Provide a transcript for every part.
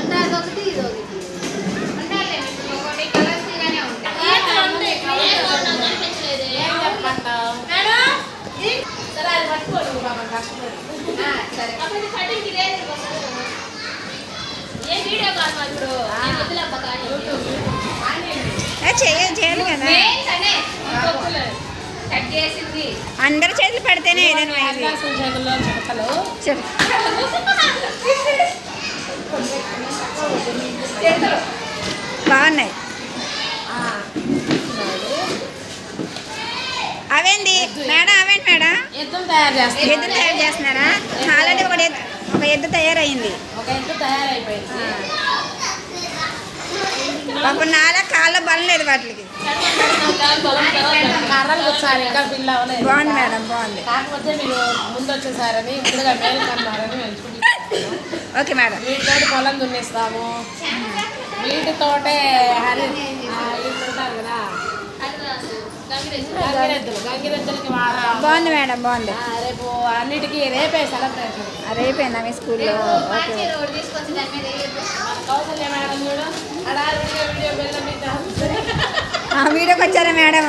అంటే అదొకటి ఇది ఒకటి చేయాలి కదా అందరు చేతులు పెడితేనే ఏదైనా బాగున్నాయి. అవేంది మేడం? అవేంటి మేడం? ఎద్దులు తయారు చేస్తున్నారా? ఆల్రెడీ ఒక ఎద్దు తయారైంది. ఒక నాలుగు కాళ్ళ బలం లేదు వాటికి. బాగుంది మేడం, బాగుంది. కాకపోతే మీరు ముందు వచ్చేసారని ముందుగా మేలు కన్నారని ఓకే మేడం. వీటితోటి పొలం దున్నేస్తాము, వీటితోటే ఉంటారు కదా గంగిరెద్దులకి వాడతాము. బాగుంది మేడం, బాగుంది. రేపు అన్నిటికీ రేపే సెలబ్రేషన్. రేపేనా మీ స్కూల్లో? కౌసల్య మేడం చూడు వీడియోకి వచ్చారా మేడం?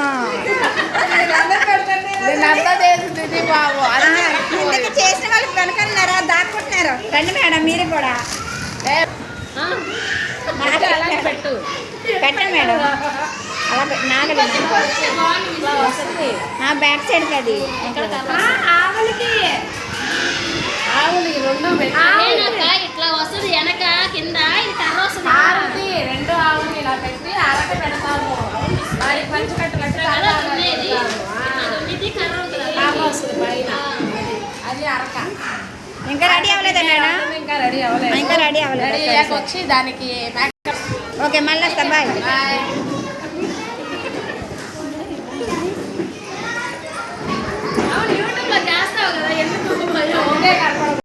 చేసిన వాళ్ళు వెనకన్నారా, దాక్కుంటున్నారు? రండి మేడం, మీరు కూడా పెట్టండి మేడం. అలా నాగలి బ్యాక్ సైడ్కి అది ఆవులకి రెండు ఇట్లా వస్తుంది వెనక కింద ఆరుది. రెండు ఆవులు ఇలా పెట్టి అరక పెడతాము. వారికి పంచి కట్టినట్టు వస్తుంది పైన, అది అరక. ఇంకా రెడీ అవ్వలేదా మేడం? ఇంకా రెడీ అవ్వలేదు. ఇంకా రెడీ అవ్వలేదు. వచ్చి దానికి ఓకే, మళ్ళీ వస్తా. బాయ్.